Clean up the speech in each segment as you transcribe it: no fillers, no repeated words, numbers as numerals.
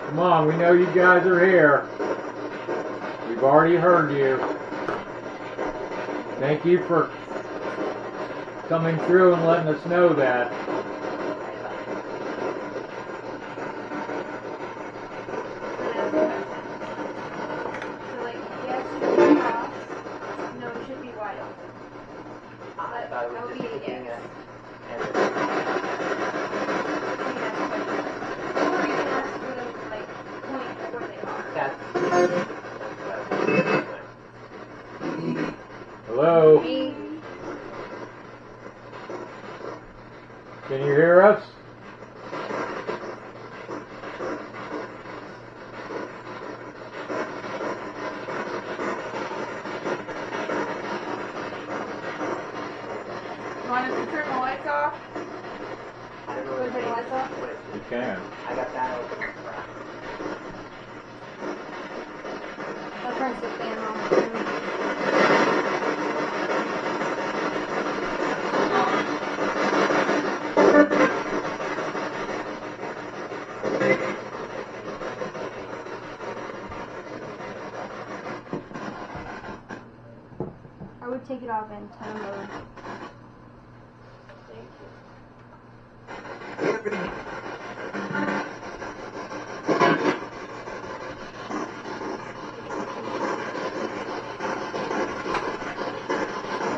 Come on, we know you guys are here. We've already heard you. Thank you for coming through and letting us know that. Hello? Can you hear us? Want us to turn the lights off? Want to turn the lights off? You can. I got that open. I'll turn the fan on. I would take it off antenna mode.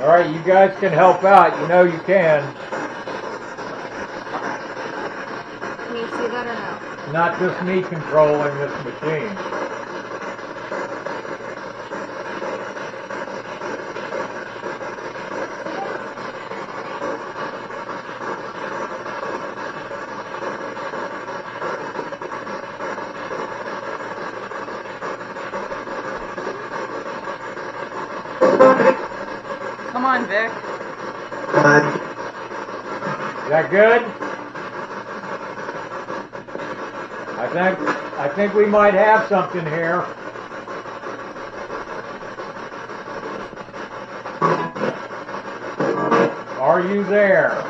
Alright, you guys can help out. You know you can. Can you see that or no? Not just me controlling this machine. Come on, Vic. Is that good? I think we might have something here. Are you there?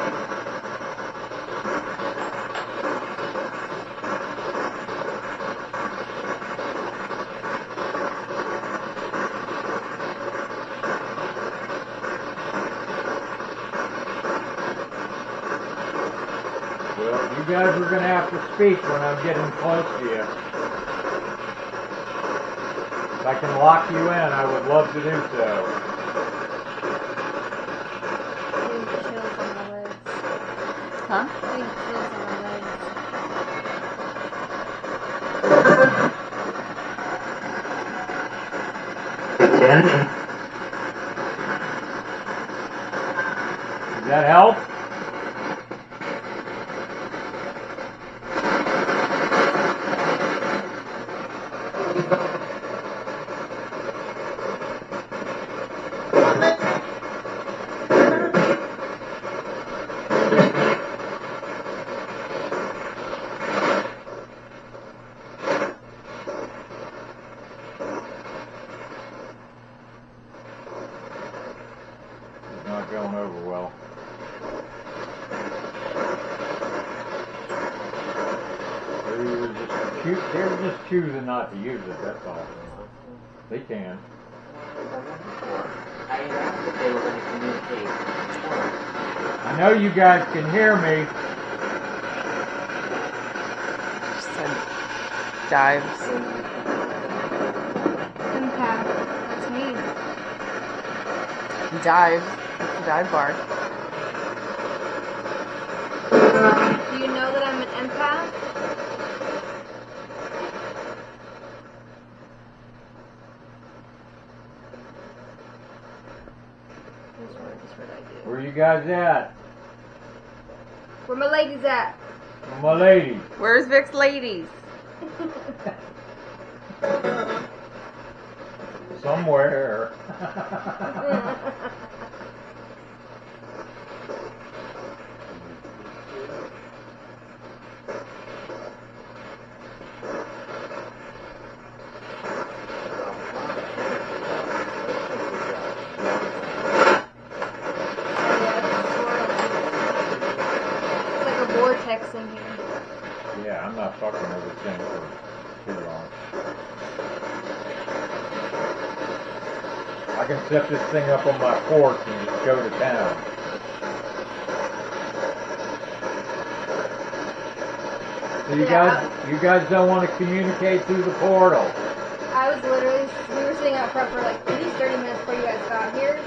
Well, you guys are going to have to speak when I'm getting close to you. If I can lock you in, I would love to do so. Getting chills on my legs. Huh? Getting chills on my legs. Does that help? It's not going over well. They're just choosing not to use it, that's all. They can. I asked if they were going to communicate. I know you guys can hear me. Just said dives. Empath. That's me. Dive. Dive bar. Do you know that I'm an empath? That's what I do. Where you guys at? Where my ladies at? Where my lady? Where's Vic's ladies? Somewhere. It's like a vortex in here. Yeah, I'm not fucking with this thing for too long. I can set this thing up on my porch and just go to town. So you guys don't want to communicate through the portal. I was literally, we were sitting out front for like at least 30 minutes before you guys got here.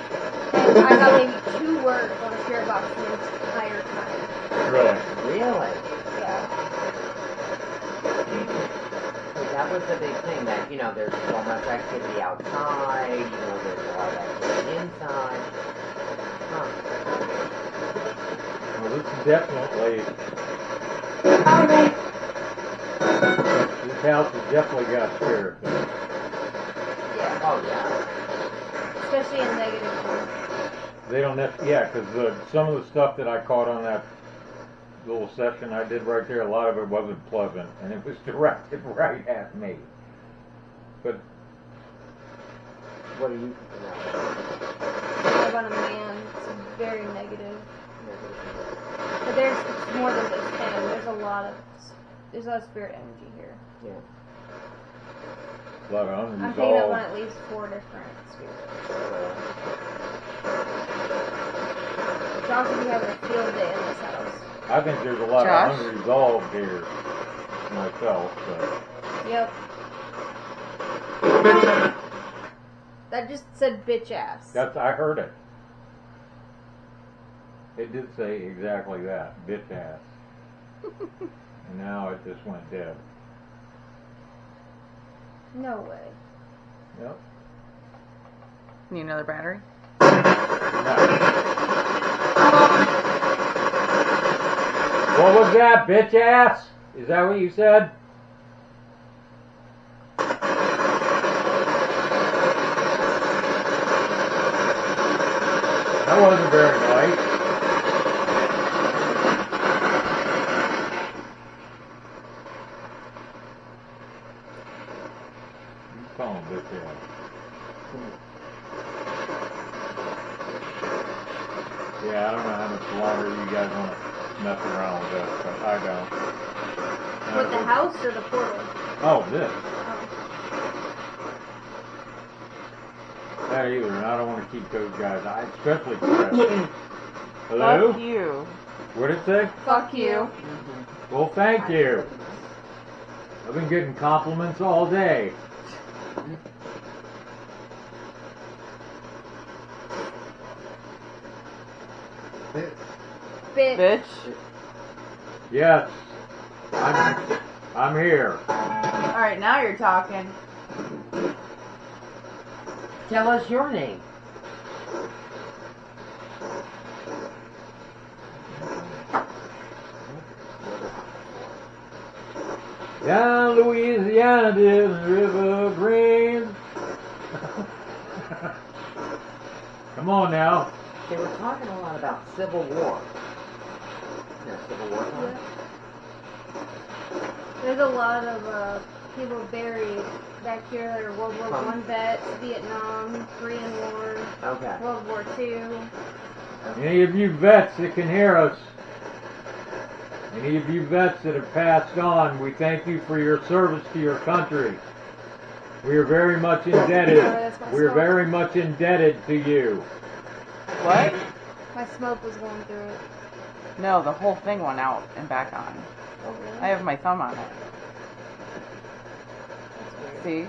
And I got maybe 2 words on the spirit box the entire time. Really? Really? Yeah. That was the big thing, that, you know, there's so much activity outside, you know, there's a lot of activity inside. Huh. Well, this is definitely... This house has definitely got spirits in it. Yeah. Oh, yeah. Especially in negative form. They don't yeah, because some of the stuff that I caught on that little session I did right there, a lot of it wasn't pleasant, and it was directed right at me. But What are you thinking of? About a man, it's very negative. But it's more than just him. There's a lot of spirit energy here. Yeah. a lot of I'm picking up on unresolved. at least 4 different spirits. Josh will be having a field day in this house. I think there's a lot Josh? of unresolved here myself. So. Yep. That just said bitch ass. I heard it. It did say exactly that, bitch ass. And now it just went dead. No way. Yep. Need another battery? No. What was that, bitch ass? Is that what you said? That wasn't very nice. You call him bitch ass. Yeah, I don't know how much longer you guys want to mess around with this, but I don't. With the house or the portal? Oh, this. Oh. That either, and I don't want to keep those guys. Especially Chris. Hello? Fuck you. What did it say? Fuck you. Well, thank you. I've been getting compliments all day. Bitch. Bitch. Yes. I'm here. Alright, now you're talking. Tell us your name. Down Louisiana to the river Green. Come on now. They were talking a lot about Civil War. Yeah, Civil War time? There's a lot of people buried back here that are World War I vets, Vietnam, Korean War, Okay. World War II. Any of you vets that can hear us, any of you vets that have passed on, we thank you for your service to your country. We are very much indebted. We are very much indebted to you. What? My smoke was going through it. No, the whole thing went out and back on. Oh, really? I have my thumb on it. That's weird. See?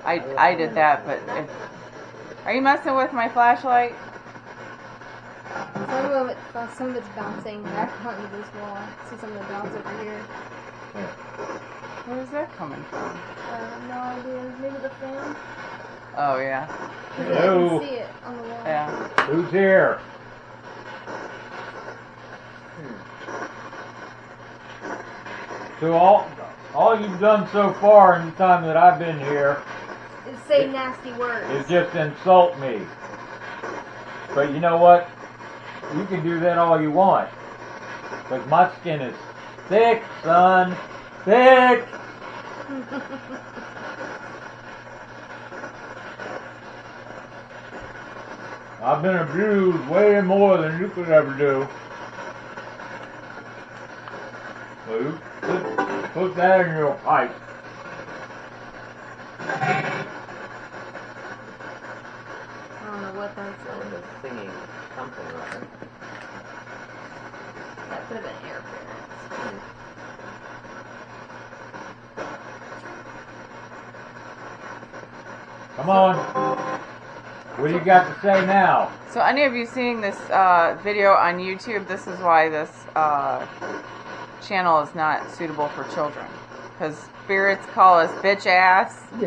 I did that, but are you messing with my flashlight? Some of it's bouncing back onto this wall. See some of the bounce over here. Where's that coming from? No idea. Maybe the fan? Oh, yeah. Hello. I can see it on the wall. Yeah. Who's here? So all you've done so far in the time that I've been here Say nasty words. is just insult me. But you know what? You can do that all you want. Because my skin is thick, son. Thick! I've been abused way more than you could ever do. Move. Put that in your pipe. I don't know what that's Someone like. was singing something or other. That could have been interference. Come on. What do you got to say now? So any of you seeing this video on YouTube, this is why this channel is not suitable for children. Because spirits call us bitch ass.